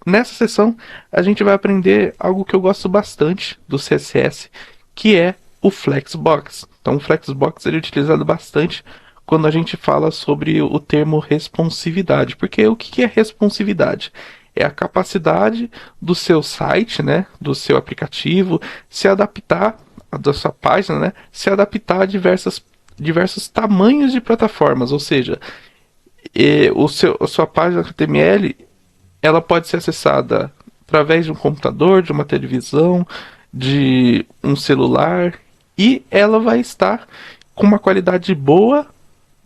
nessa sessão a gente vai aprender algo que eu gosto bastante do CSS, que é o Flexbox. Então o Flexbox ele é utilizado bastante quando a gente fala sobre o termo responsividade. Porque o que é responsividade? É a capacidade do seu site, né, do seu aplicativo, se adaptar, da sua página, né, se adaptar a diversos tamanhos de plataformas. Ou seja, a sua página HTML ela pode ser acessada através de um computador, de uma televisão, de um celular, e ela vai estar com uma qualidade boa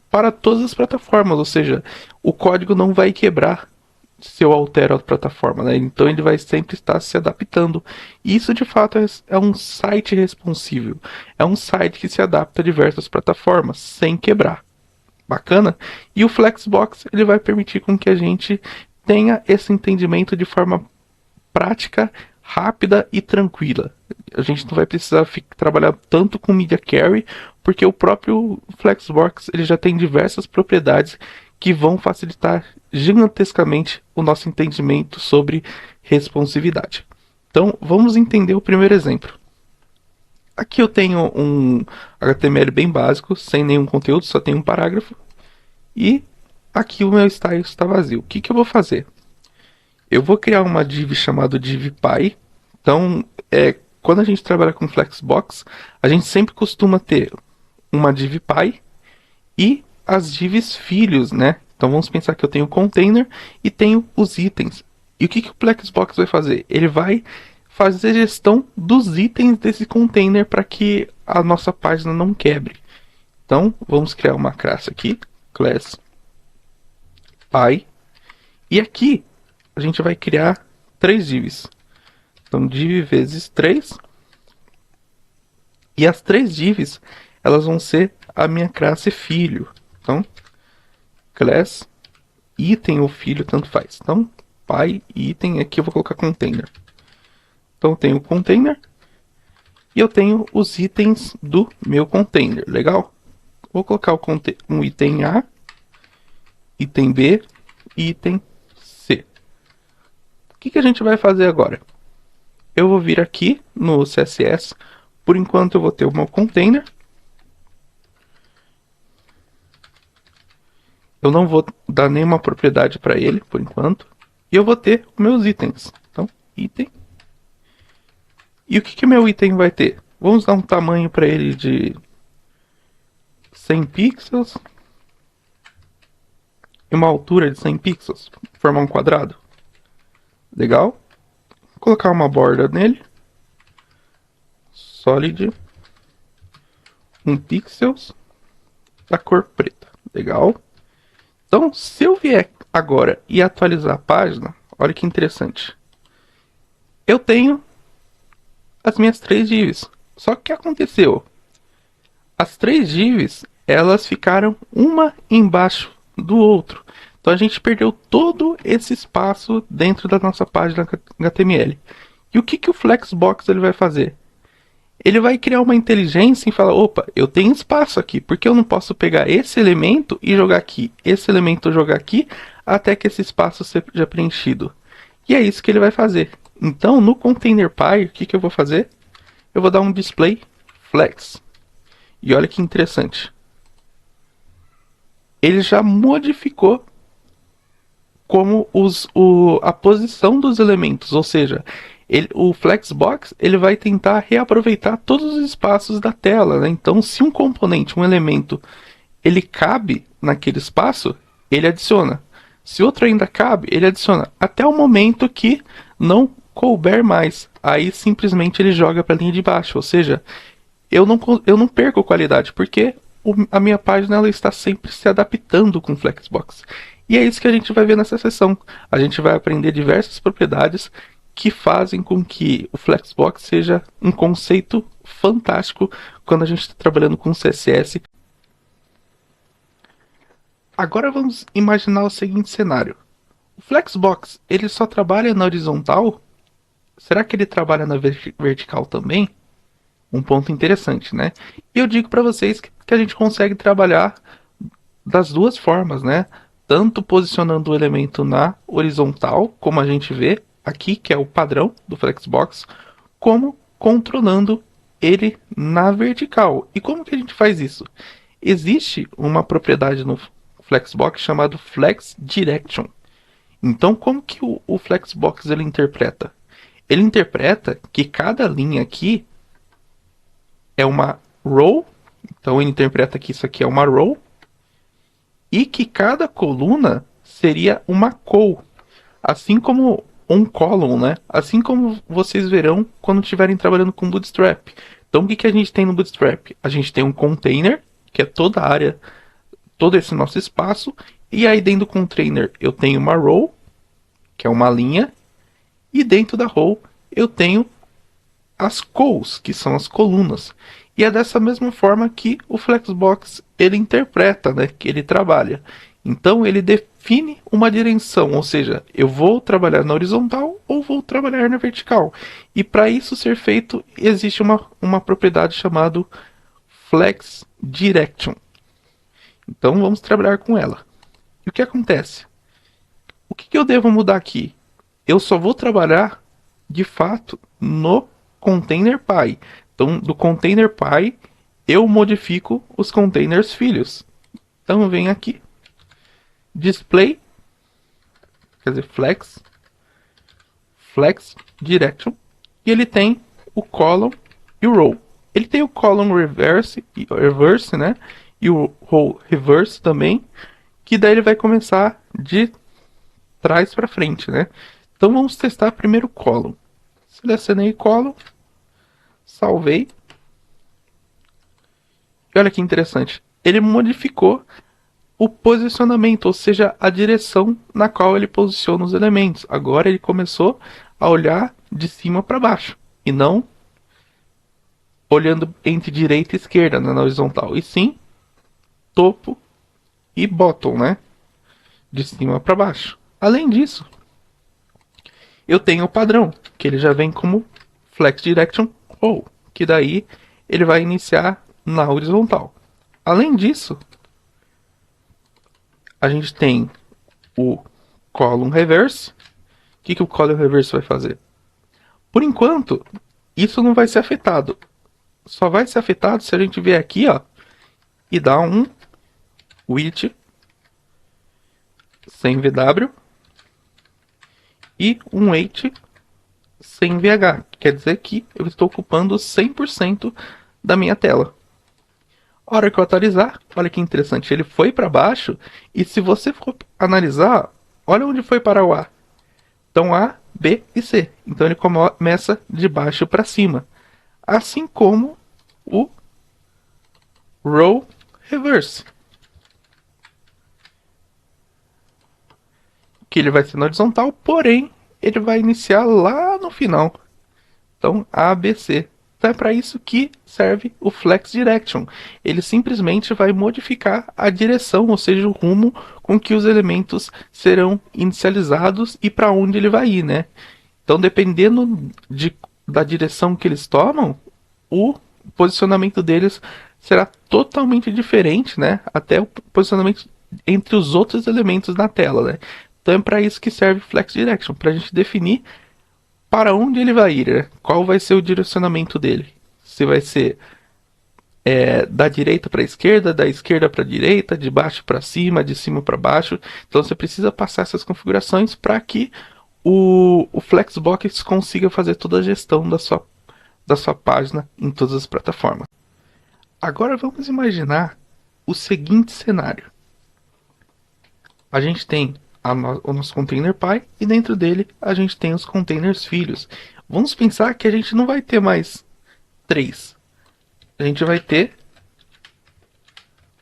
para todas as plataformas, ou seja, o código não vai quebrar se eu altero a plataforma, né? Então ele vai sempre estar se adaptando. E isso de fato é um site responsível, é um site que se adapta a diversas plataformas sem quebrar. Bacana? E o Flexbox ele vai permitir com que a gente tenha esse entendimento de forma prática, rápida e tranquila. A gente não vai precisar trabalhar tanto com Media Query, porque o próprio Flexbox ele já tem diversas propriedades que vão facilitar gigantescamente o nosso entendimento sobre responsividade. Então, vamos entender o primeiro exemplo. Aqui eu tenho um HTML bem básico, sem nenhum conteúdo, só tem um parágrafo. E aqui o meu style está vazio. O que eu vou fazer? Eu vou criar uma div chamada divPy. Então, quando a gente trabalha com Flexbox, a gente sempre costuma ter uma divPy e as divs filhos, né? Então vamos pensar que eu tenho o container e tenho os itens. E o que o Flexbox vai fazer? Ele vai fazer gestão dos itens desse container para que a nossa página não quebre. Então vamos criar uma classe aqui, class py, e aqui a gente vai criar 3 divs. Então div vezes 3. E as 3 divs, elas vão ser a minha classe filho. Então, class, item ou filho, tanto faz. Então, py, item, aqui eu vou colocar container. Então eu tenho o container e eu tenho os itens do meu container. Legal? Vou colocar um item A, item B e item C. O que a gente vai fazer agora? Eu vou vir aqui no CSS. Por enquanto eu vou ter o meu container. Eu não vou dar nenhuma propriedade para ele, por enquanto. E eu vou ter os meus itens. Então, item. E o que meu item vai ter? Vamos dar um tamanho para ele de 100 pixels. E uma altura de 100 pixels. Formar um quadrado. Legal. Vou colocar uma borda nele. Solid. 1 pixels. Da cor preta. Legal. Então, se eu vier agora e atualizar a página, olha que interessante. Eu tenho as minhas 3 divs. Só que o que aconteceu? As 3 divs, elas ficaram uma embaixo do outro. Então a gente perdeu todo esse espaço dentro da nossa página HTML. E o que o Flexbox ele vai fazer? Ele vai criar uma inteligência e falar, opa, eu tenho espaço aqui, porque eu não posso pegar esse elemento e jogar aqui, esse elemento jogar aqui, até que esse espaço seja preenchido. E é isso que ele vai fazer. Então, no container py, o que eu vou fazer? Eu vou dar um display flex. E olha que interessante. Ele já modificou como a posição dos elementos, ou seja, o Flexbox ele vai tentar reaproveitar todos os espaços da tela, né? Então, se um componente, um elemento, ele cabe naquele espaço, ele adiciona. Se outro ainda cabe, ele adiciona até o momento que não couber mais. Aí simplesmente ele joga para a linha de baixo, ou seja, eu não perco qualidade, porque a minha página ela está sempre se adaptando com o Flexbox. E é isso que a gente vai ver nessa sessão. A gente vai aprender diversas propriedades que fazem com que o Flexbox seja um conceito fantástico quando a gente está trabalhando com CSS. Agora vamos imaginar o seguinte cenário. O Flexbox, ele só trabalha na horizontal? Será que ele trabalha na vertical também? Um ponto interessante, né? E eu digo para vocês que a gente consegue trabalhar das duas formas, né? Tanto posicionando o elemento na horizontal, como a gente vê, aqui, que é o padrão do Flexbox, como controlando ele na vertical. E como que a gente faz isso? Existe uma propriedade no Flexbox chamado Flex Direction. Então, como que o Flexbox ele interpreta? Ele interpreta que cada linha aqui é uma row, então ele interpreta que isso aqui é uma row, e que cada coluna seria uma col, assim como um column, né? Assim como vocês verão quando estiverem trabalhando com Bootstrap. Então, o que a gente tem no Bootstrap? A gente tem um container, que é toda a área, todo esse nosso espaço, e aí dentro do container eu tenho uma row, que é uma linha, e dentro da row eu tenho as cols, que são as colunas. E é dessa mesma forma que o Flexbox ele interpreta, né, que ele trabalha. Então ele define uma direção, ou seja, eu vou trabalhar na horizontal ou vou trabalhar na vertical. E para isso ser feito, existe uma propriedade chamada Flex Direction. Então vamos trabalhar com ela. E o que acontece? O que eu devo mudar aqui? Eu só vou trabalhar de fato no container pai. Então, do container pai, eu modifico os containers filhos. Então, vem aqui, display, quer dizer, flex direction, e ele tem o column e o row. Ele tem o column reverse, né? E o row reverse também, que daí ele vai começar de trás para frente, né? Então vamos testar primeiro o column. Selecionei column, salvei. E olha que interessante, ele modificou o posicionamento, ou seja, a direção na qual ele posiciona os elementos. Agora ele começou a olhar de cima para baixo e não olhando entre direita e esquerda na horizontal, e sim topo e bottom, né? De cima para baixo. Além disso, eu tenho o padrão, que ele já vem como Flex Direction Row, que daí ele vai iniciar na horizontal. Além disso, a gente tem o Column Reverse. O que o Column Reverse vai fazer? Por enquanto, isso não vai ser afetado. Só vai ser afetado se a gente vier aqui, ó, e dar um width sem VW e um weight sem VH. Quer dizer que eu estou ocupando 100% da minha tela. A hora que eu atualizar, olha que interessante, ele foi para baixo, e se você for analisar, olha onde foi para o A. Então A, B e C. Então ele começa de baixo para cima. Assim como o row reverse, que ele vai ser na horizontal, porém ele vai iniciar lá no final. Então A, B, C. Então é para isso que serve o Flex Direction. Ele simplesmente vai modificar a direção, ou seja, o rumo com que os elementos serão inicializados e para onde ele vai ir, né? Então, dependendo da direção que eles tomam, o posicionamento deles será totalmente diferente, né? Até o posicionamento entre os outros elementos na tela, né? Então é para isso que serve Flex Direction, para a gente definir para onde ele vai ir, né? Qual vai ser o direcionamento dele. Se vai ser da direita para a esquerda, da esquerda para a direita, de baixo para cima, de cima para baixo. Então você precisa passar essas configurações para que o Flexbox consiga fazer toda a gestão da sua página em todas as plataformas. Agora vamos imaginar o seguinte cenário. A gente tem o nosso container pai e dentro dele a gente tem os containers filhos. Vamos pensar que a gente não vai ter mais 3. A gente vai ter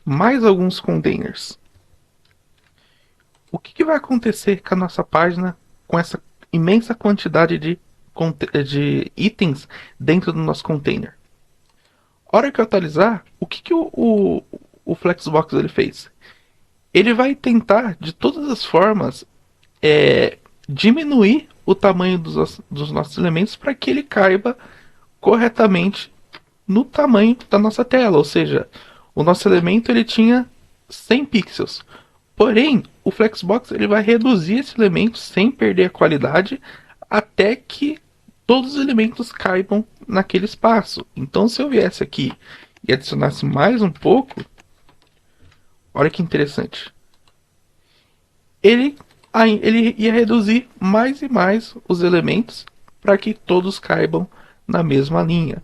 mais alguns containers. O que vai acontecer com a nossa página com essa imensa quantidade de itens dentro do nosso container? A hora que eu atualizar, o que o Flexbox ele fez? Ele vai tentar, de todas as formas, diminuir o tamanho dos nossos elementos para que ele caiba corretamente no tamanho da nossa tela. Ou seja, o nosso elemento ele tinha 100 pixels. Porém, o Flexbox ele vai reduzir esse elemento sem perder a qualidade até que todos os elementos caibam naquele espaço. Então, se eu viesse aqui e adicionasse mais um pouco, olha que interessante. Ele ia reduzir mais e mais os elementos para que todos caibam na mesma linha.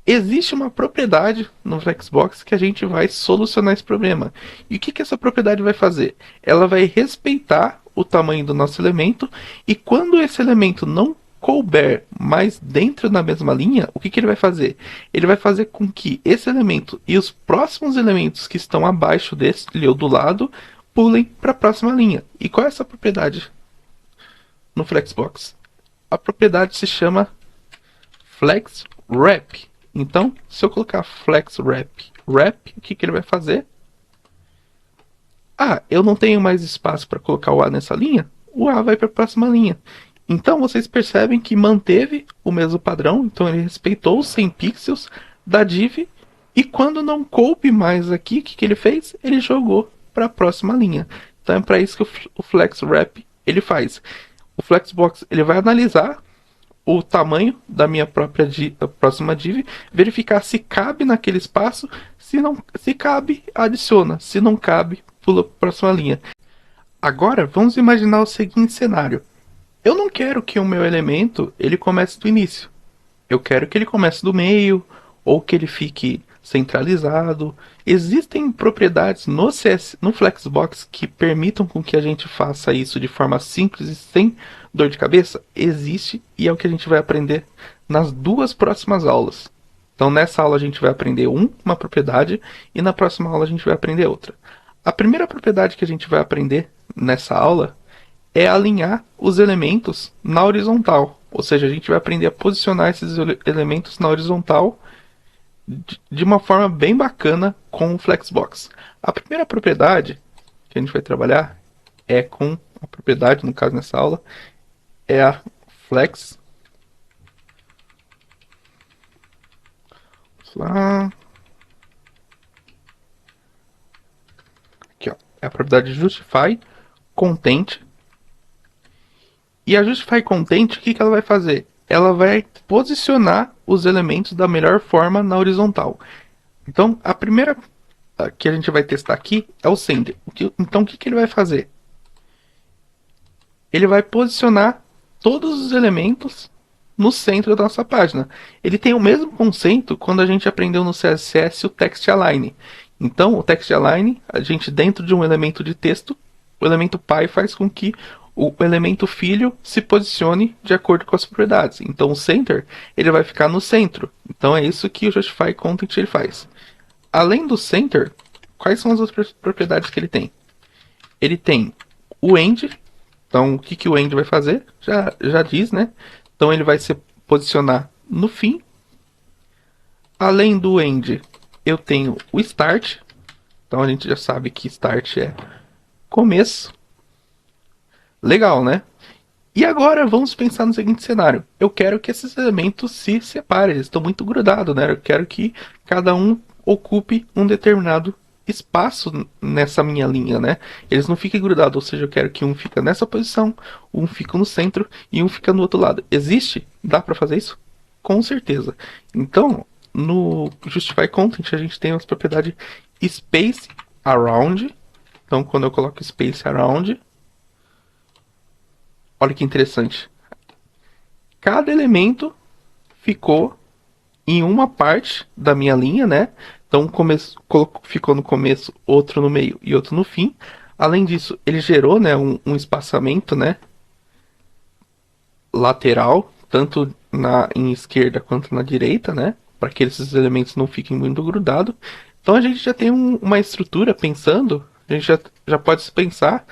Existe uma propriedade no Flexbox que a gente vai solucionar esse problema. E o que essa propriedade vai fazer? Ela vai respeitar o tamanho do nosso elemento, e quando esse elemento não couber mais dentro da mesma linha, o que ele vai fazer? Ele vai fazer com que esse elemento e os próximos elementos que estão abaixo dele ou do lado pulem para a próxima linha. E qual é essa propriedade no Flexbox? A propriedade se chama Flex Wrap. Então, se eu colocar Flex Wrap, o que ele vai fazer? Ah, eu não tenho mais espaço para colocar o A nessa linha? O A vai para a próxima linha. Então, vocês percebem que manteve o mesmo padrão. Então, ele respeitou os 100 pixels da div. E quando não coube mais aqui, o que ele fez? Ele jogou para a próxima linha. Então, é para isso que o Flex Wrap ele faz. O Flexbox ele vai analisar o tamanho da minha próxima div, verificar se cabe naquele espaço, se cabe, adiciona, se não cabe, pula para a próxima linha. Agora, vamos imaginar o seguinte cenário. Eu não quero que o meu elemento ele comece do início. Eu quero que ele comece do meio, ou que ele fique centralizado. Existem propriedades no Flexbox que permitam com que a gente faça isso de forma simples e sem dor de cabeça? Existe, e é o que a gente vai aprender nas duas próximas aulas. Então nessa aula a gente vai aprender uma propriedade e na próxima aula a gente vai aprender outra. A primeira propriedade que a gente vai aprender nessa aula é alinhar os elementos na horizontal. Ou seja, a gente vai aprender a posicionar esses elementos na horizontal de uma forma bem bacana com o Flexbox. A primeira propriedade que a gente vai trabalhar é com a propriedade, no caso nessa aula, é a Flex. Vamos lá. Aqui, ó. É a propriedade Justify Content. E a Justify Content, o que ela vai fazer? Ela vai posicionar os elementos da melhor forma na horizontal. Então, a primeira que a gente vai testar aqui é o Sender. Então, o que ele vai fazer? Ele vai posicionar todos os elementos no centro da nossa página. Ele tem o mesmo conceito quando a gente aprendeu no CSS o Text Align. Então, o Text Align, a gente dentro de um elemento de texto, o elemento pai faz com que o elemento filho se posicione de acordo com as propriedades. Então, o center ele vai ficar no centro. Então, é isso que o Justify Content ele faz. Além do center, quais são as outras propriedades que ele tem? Ele tem o end. Então, o que o end vai fazer? Já diz, né? Então, ele vai se posicionar no fim. Além do end, eu tenho o start. Então, a gente já sabe que start é começo. Legal, né? E agora vamos pensar no seguinte cenário. Eu quero que esses elementos se separem. Eles estão muito grudados, né? Eu quero que cada um ocupe um determinado espaço nessa minha linha, né? Eles não fiquem grudados, ou seja, eu quero que um fica nessa posição, um fica no centro e um fica no outro lado. Existe? Dá para fazer isso? Com certeza. Então, no Justify Content a gente tem as propriedades Space Around. Então, quando eu coloco Space Around, olha que interessante. Cada elemento ficou em uma parte da minha linha, né? Então ficou no começo, outro no meio e outro no fim. Além disso, ele gerou, né, um espaçamento, né, lateral, tanto em esquerda quanto na direita, né? Para que esses elementos não fiquem muito grudados. Então a gente já tem uma estrutura pensando, a gente já pode pensar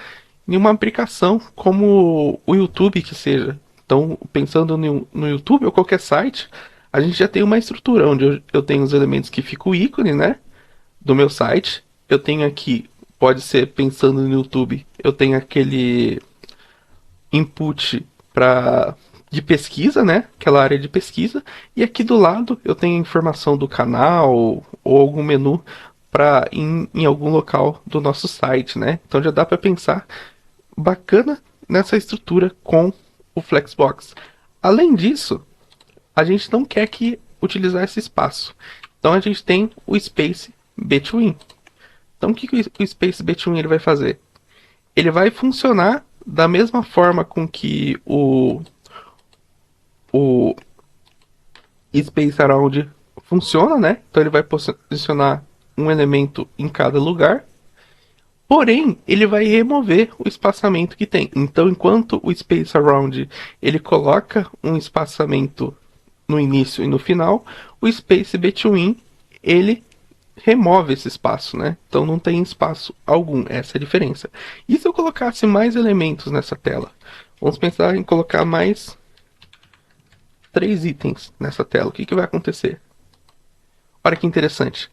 em uma aplicação como o YouTube que seja. Então, pensando no YouTube ou qualquer site, a gente já tem uma estrutura onde eu tenho os elementos que fica o ícone, né, do meu site. Eu tenho aqui, pode ser pensando no YouTube, eu tenho aquele input de pesquisa, né, aquela área de pesquisa, e aqui do lado eu tenho informação do canal ou algum menu para em algum local do nosso site, né? Então já dá para pensar bacana nessa estrutura com o Flexbox. Além disso, a gente não quer que utilizar esse espaço. Então a gente tem o Space Between. Então o que o Space Between ele vai fazer? Ele vai funcionar da mesma forma com que o Space Around funciona, né? Então ele vai posicionar um elemento em cada lugar. Porém, ele vai remover o espaçamento que tem. Então, enquanto o Space Around ele coloca um espaçamento no início e no final, o Space Between ele remove esse espaço, né? Então não tem espaço algum, essa é a diferença. E se eu colocasse mais elementos nessa tela? Vamos pensar em colocar mais 3 itens nessa tela. O que vai acontecer? Olha que interessante.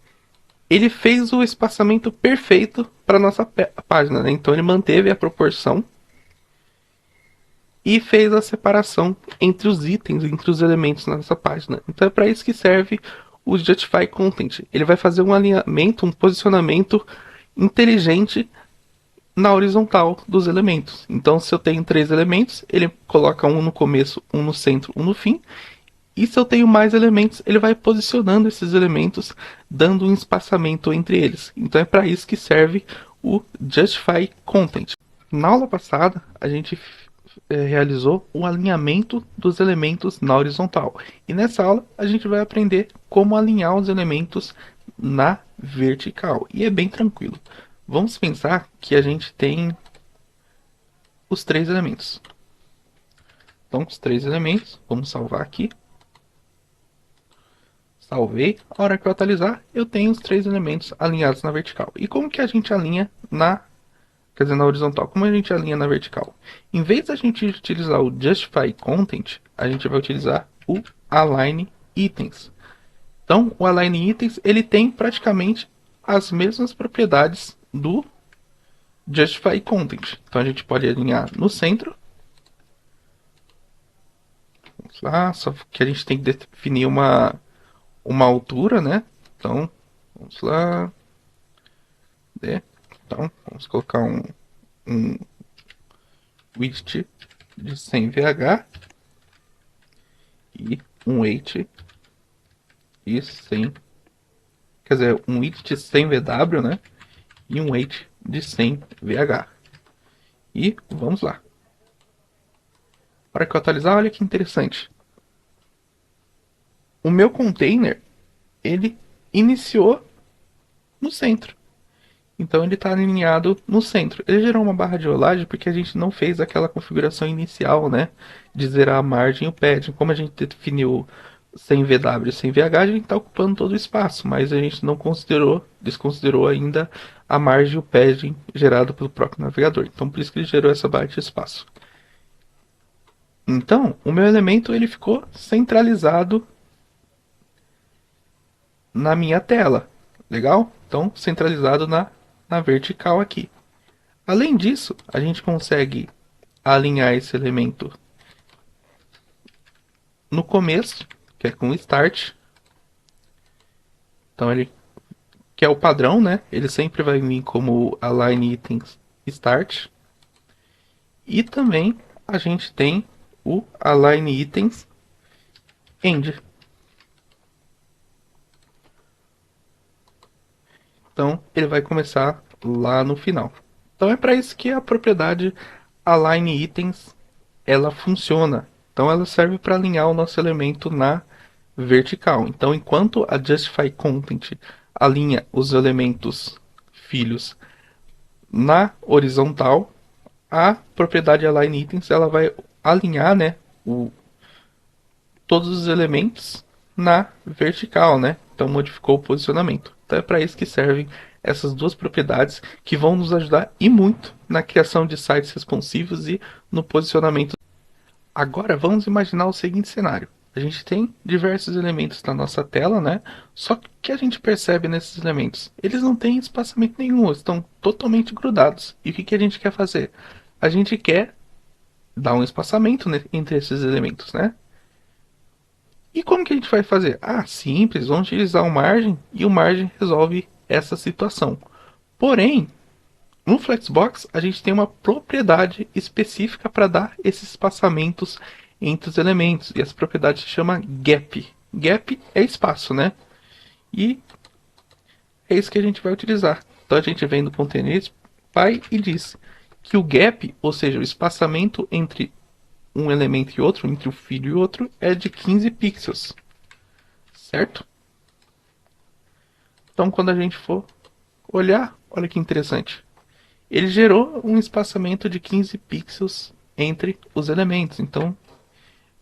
Ele fez o espaçamento perfeito para nossa página, né? Então ele manteve a proporção e fez a separação entre os itens, entre os elementos na nossa página. Então é para isso que serve o Justify Content. Ele vai fazer um alinhamento, um posicionamento inteligente na horizontal dos elementos. Então, se eu tenho 3 elementos, ele coloca um no começo, um no centro, um no fim. E se eu tenho mais elementos, ele vai posicionando esses elementos, dando um espaçamento entre eles. Então é para isso que serve o Justify Content. Na aula passada, a gente realizou o alinhamento dos elementos na horizontal. E nessa aula, a gente vai aprender como alinhar os elementos na vertical. E é bem tranquilo. Vamos pensar que a gente tem os 3 elementos. Então, os 3 elementos, vamos salvar aqui. Salvei. A hora que eu atualizar, eu tenho os 3 elementos alinhados na vertical. E como que a gente alinha na horizontal? Como a gente alinha na vertical? Em vez da gente utilizar o Justify Content, a gente vai utilizar o Align Items. Então, o Align Items, ele tem praticamente as mesmas propriedades do Justify Content. Então, a gente pode alinhar no centro. Vamos lá, só que a gente tem que definir uma altura, né? Então, vamos lá. Então, vamos colocar um width de 100 VH e um weight de 100, quer dizer, um width de 100 VW, né? E um weight de 100 VH. E vamos lá. Para que eu atualizar, olha que interessante. O meu container, ele iniciou no centro. Então ele está alinhado no centro. Ele gerou uma barra de rolagem porque a gente não fez aquela configuração inicial, né? De zerar a margem e o padding. Como a gente definiu 100 VW e 100 VH, a gente está ocupando todo o espaço, mas a gente não desconsiderou ainda a margem e o padding gerado pelo próprio navegador. Então por isso que ele gerou essa barra de espaço. Então, o meu elemento ele ficou centralizado na minha tela. Legal? Então, centralizado na vertical aqui. Além disso, a gente consegue alinhar esse elemento no começo, que é com start. Então ele que é o padrão, né? Ele sempre vai vir como align items start. E também a gente tem o align items end. Então ele vai começar lá no final. Então é para isso que a propriedade align items ela funciona. Então ela serve para alinhar o nosso elemento na vertical. Então enquanto a Justify Content alinha os elementos filhos na horizontal, a propriedade align items ela vai alinhar, né, todos os elementos na vertical, né? Então modificou o posicionamento. Então é para isso que servem essas duas propriedades que vão nos ajudar e muito na criação de sites responsivos e no posicionamento. Agora vamos imaginar o seguinte cenário. A gente tem diversos elementos na nossa tela, né? Só que o que a gente percebe nesses elementos? Eles não têm espaçamento nenhum, estão totalmente grudados. E o que a gente quer fazer? A gente quer dar um espaçamento entre esses elementos, né? E como que a gente vai fazer? Ah, simples, vamos utilizar o margem e o margem resolve essa situação. Porém, No Flexbox, a gente tem uma propriedade específica para dar esses espaçamentos entre os elementos. E essa propriedade se chama gap. Gap é espaço, né? E é isso que a gente vai utilizar. Então a gente vem do container Py e diz que o gap, ou seja, o espaçamento entre um elemento e outro, entre o filho e outro, é de 15 pixels. Certo? Então quando a gente for olhar, olha que interessante. Ele gerou um espaçamento de 15 pixels entre os elementos. Então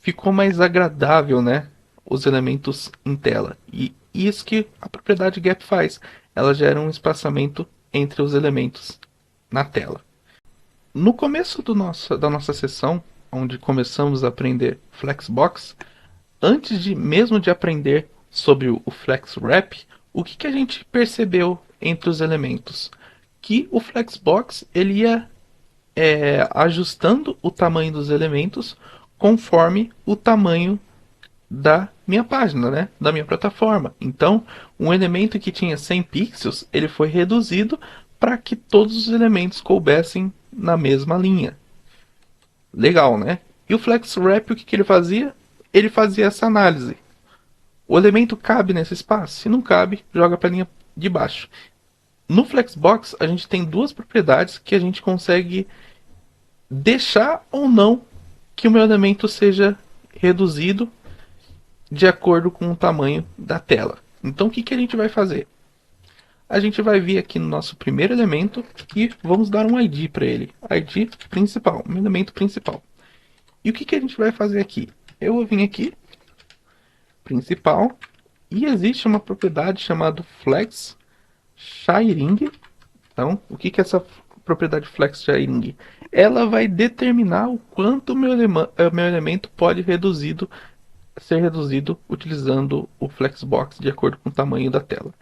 ficou mais agradável, né? Os elementos em tela. E isso que a propriedade gap faz. Ela gera um espaçamento entre os elementos na tela. No começo da nossa sessão, onde começamos a aprender Flexbox, antes de mesmo de aprender sobre o FlexWrap, o que a gente percebeu entre os elementos? Que o Flexbox ele ia ajustando o tamanho dos elementos conforme o tamanho da minha página, né? Da minha plataforma. Então, um elemento que tinha 100 pixels, ele foi reduzido para que todos os elementos coubessem na mesma linha. Legal, né? E o FlexWrap, o que ele fazia? Ele fazia essa análise. O elemento cabe nesse espaço? Se não cabe, joga para a linha de baixo. No Flexbox, a gente tem duas propriedades que a gente consegue deixar ou não que o meu elemento seja reduzido de acordo com o tamanho da tela. Então o que a gente vai fazer? A gente vai vir aqui no nosso primeiro elemento e vamos dar um ID para ele. ID principal, um elemento principal. E o que a gente vai fazer aqui? Eu vou vir aqui, principal, e existe uma propriedade chamada flex sharing. Então, o que é essa propriedade flex sharing? Ela vai determinar o quanto o meu elemento pode ser reduzido utilizando o Flexbox de acordo com o tamanho da tela.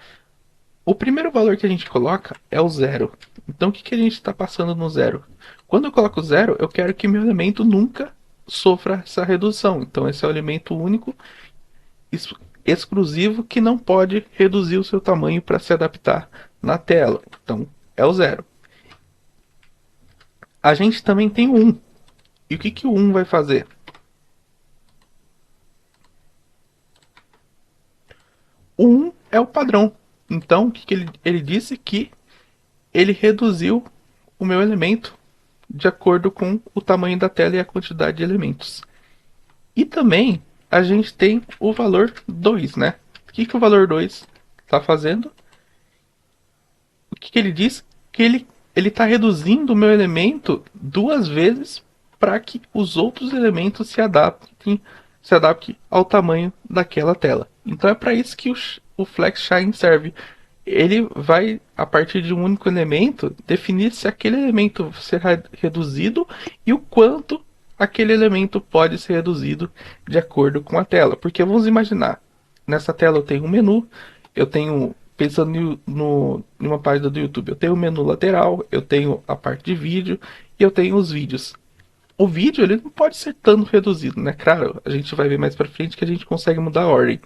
O primeiro valor que a gente coloca é o zero. Então o que a gente está passando no zero? Quando eu coloco zero, eu quero que meu elemento nunca sofra essa redução. Então esse é o elemento único, exclusivo, que não pode reduzir o seu tamanho para se adaptar na tela. Então é o zero. A gente também tem o 1. E o que o 1 vai fazer? O 1 é o padrão. Então, o que ele disse? Que ele reduziu o meu elemento de acordo com o tamanho da tela e a quantidade de elementos. E também a gente tem o valor 2, né? O que o valor 2 está fazendo? O que ele diz? Que ele está reduzindo o meu elemento duas vezes para que os outros elementos se adaptem ao tamanho daquela tela. Então é para isso que o Flex Shine serve. Ele vai, a partir de um único elemento, definir se aquele elemento será reduzido e o quanto aquele elemento pode ser reduzido de acordo com a tela. Porque vamos imaginar, nessa tela eu tenho um menu, eu tenho, pensando em uma página do YouTube, eu tenho o menu lateral, eu tenho a parte de vídeo e eu tenho os vídeos. O vídeo ele não pode ser tanto reduzido, né? Claro, a gente vai ver mais para frente que a gente consegue mudar a ordem.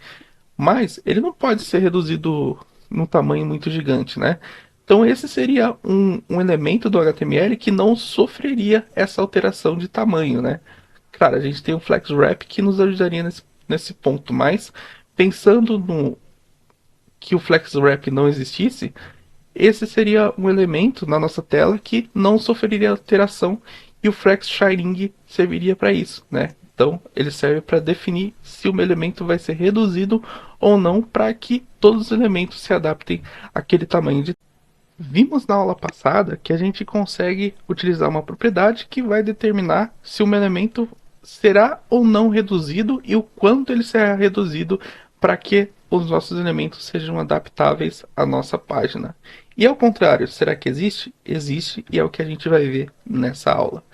Mas ele não pode ser reduzido num tamanho muito gigante, né? Então esse seria um elemento do HTML que não sofreria essa alteração de tamanho, né? Claro, a gente tem o FlexWrap que nos ajudaria nesse ponto, mas pensando no que o FlexWrap não existisse, esse seria um elemento na nossa tela que não sofreria alteração e o Flex Shining serviria para isso, né? Então ele serve para definir se um elemento vai ser reduzido ou não para que todos os elementos se adaptem àquele tamanho de. Vimos na aula passada que a gente consegue utilizar uma propriedade que vai determinar se um elemento será ou não reduzido e o quanto ele será reduzido para que os nossos elementos sejam adaptáveis à nossa página. E ao contrário, será que existe? Existe e é o que a gente vai ver nessa aula.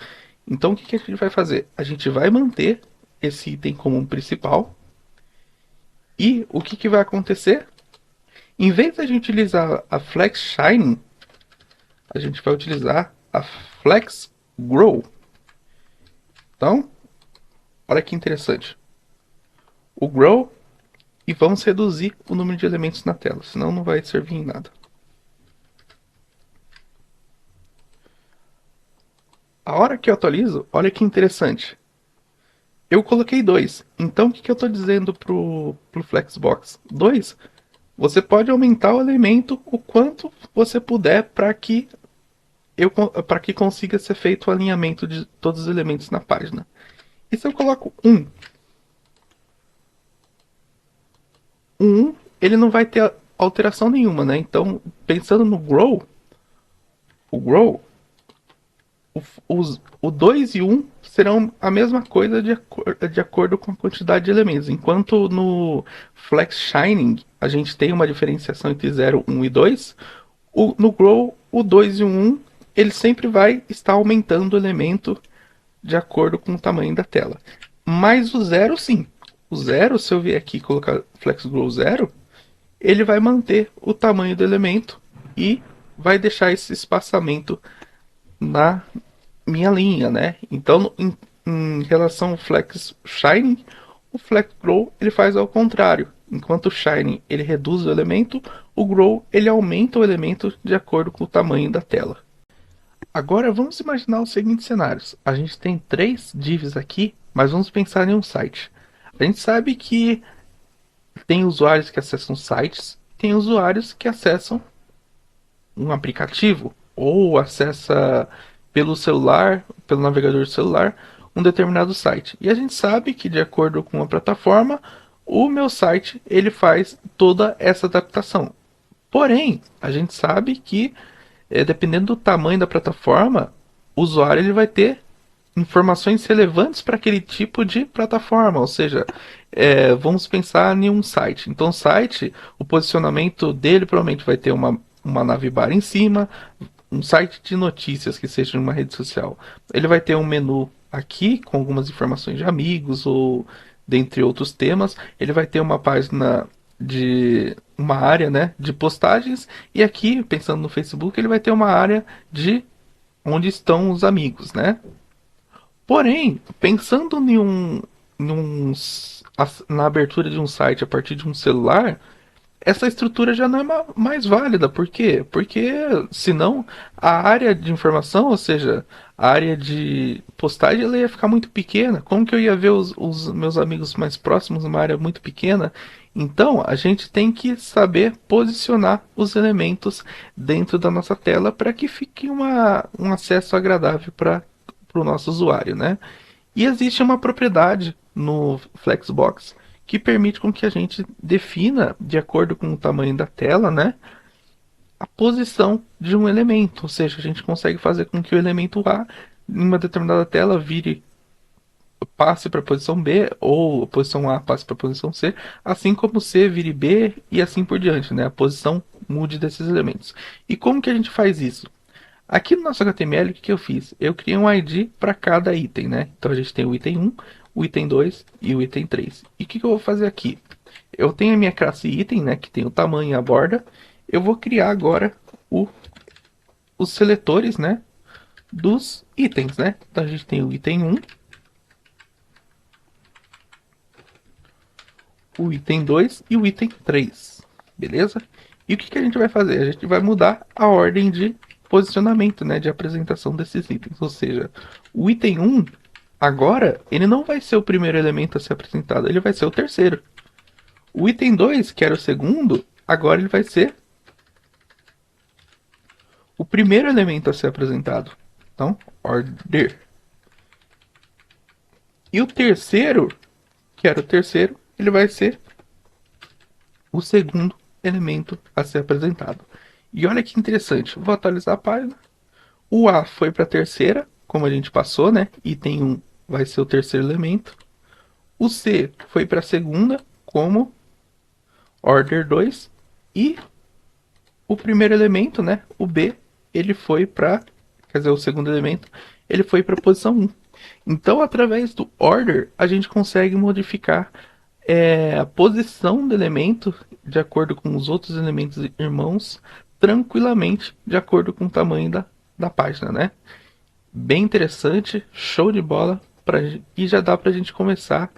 Então o que a gente vai fazer? A gente vai manter esse item como principal e o que vai acontecer? Em vez de a gente utilizar a Flex Shine, a gente vai utilizar a Flex Grow. Então, olha que interessante. O Grow e vamos reduzir o número de elementos na tela, senão não vai servir em nada. hora que eu atualizo, olha que interessante. Eu coloquei 2. Então o que eu estou dizendo pro Flexbox? 2. Você pode aumentar o elemento o quanto você puder para que consiga ser feito o alinhamento de todos os elementos na página. E se eu coloco 1? O 1 ele não vai ter alteração nenhuma, né? Então, pensando no grow, o grow, o 2 e 1 serão a mesma coisa de acordo com a quantidade de elementos. Enquanto no Flex Shining a gente tem uma diferenciação entre 0, 1 e 2, no Grow, o 2 e o 1 ele sempre vai estar aumentando o elemento de acordo com o tamanho da tela. Mas o 0 sim. O 0, se eu vier aqui e colocar Flex Grow 0, ele vai manter o tamanho do elemento e vai deixar esse espaçamento na minha linha, né? Então, em relação ao Flex Shining, o Flex Grow ele faz ao contrário. Enquanto o Shining ele reduz o elemento, o Grow ele aumenta o elemento de acordo com o tamanho da tela. Agora vamos imaginar os seguintes cenários. A gente tem 3 divs aqui, mas vamos pensar em um site. A gente sabe que tem usuários que acessam sites, tem usuários que acessam um aplicativo ou acessa pelo celular, pelo navegador do celular, um determinado site. E a gente sabe que de acordo com a plataforma, o meu site ele faz toda essa adaptação. Porém, a gente sabe que dependendo do tamanho da plataforma, o usuário ele vai ter informações relevantes para aquele tipo de plataforma, ou seja, vamos pensar em um site. Então, o site, o posicionamento dele provavelmente vai ter uma navbar em cima, um site de notícias que seja uma rede social. Ele vai ter um menu aqui com algumas informações de amigos ou dentre outros temas. Ele vai ter uma página de uma área, né, de postagens e aqui, pensando no Facebook, ele vai ter uma área de onde estão os amigos, né? Porém, pensando na abertura de um site a partir de um celular, essa estrutura já não é mais válida. Por quê? Porque senão a área de informação, ou seja, a área de postagem, ela ia ficar muito pequena. Como que eu ia ver os meus amigos mais próximos numa área muito pequena? Então, a gente tem que saber posicionar os elementos dentro da nossa tela para que fique um acesso agradável para o nosso usuário, né? E existe uma propriedade no Flexbox que permite com que a gente defina, de acordo com o tamanho da tela, né, a posição de um elemento. Ou seja, a gente consegue fazer com que o elemento A, em uma determinada tela, passe para a posição B, ou a posição A passe para a posição C, assim como C vire B e assim por diante, né? A posição mude desses elementos. E como que a gente faz isso? Aqui no nosso HTML, o que eu fiz? Eu criei um ID para cada item, né? Então a gente tem o item 1, o item 2 e o item 3. E o que eu vou fazer aqui? Eu tenho a minha classe item, né? Que tem o tamanho e a borda. Eu vou criar agora os seletores, né? Dos itens, né? Então a gente tem o item 1, o item 2 e o item 3. Beleza? E o que a gente vai fazer? A gente vai mudar a ordem de posicionamento, né, de apresentação desses itens. Ou seja, o item 1, agora, ele não vai ser o primeiro elemento a ser apresentado, ele vai ser o terceiro. O item 2, que era o segundo, agora ele vai ser o primeiro elemento a ser apresentado. Então, order. E o terceiro, que era o terceiro, ele vai ser o segundo elemento a ser apresentado. E olha que interessante, vou atualizar a página. O A foi para a terceira, como a gente passou, né? Item 1 vai ser o terceiro elemento. O C foi para a segunda, como order 2. E o primeiro elemento, né? O B, ele foi para, quer dizer, o segundo elemento, ele foi para a posição 1. Então, através do order, a gente consegue modificar a posição do elemento de acordo com os outros elementos irmãos tranquilamente de acordo com o tamanho da página, né? Bem interessante, show de bola, e já dá para a gente começar,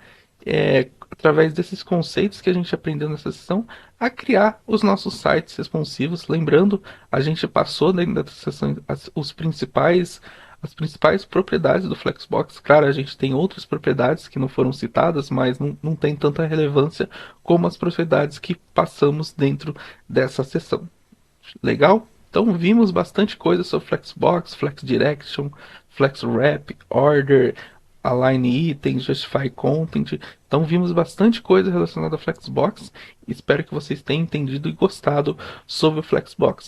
através desses conceitos que a gente aprendeu nessa sessão, a criar os nossos sites responsivos. Lembrando, a gente passou dentro da sessão os principais as principais propriedades do Flexbox. Claro, a gente tem outras propriedades que não foram citadas, mas não tem tanta relevância como as propriedades que passamos dentro dessa sessão. Legal? Então vimos bastante coisa sobre Flexbox, Flex Direction, Flex Wrap, Order, Align Items, Justify Content. Então vimos bastante coisa relacionada a Flexbox. Espero que vocês tenham entendido e gostado sobre o Flexbox.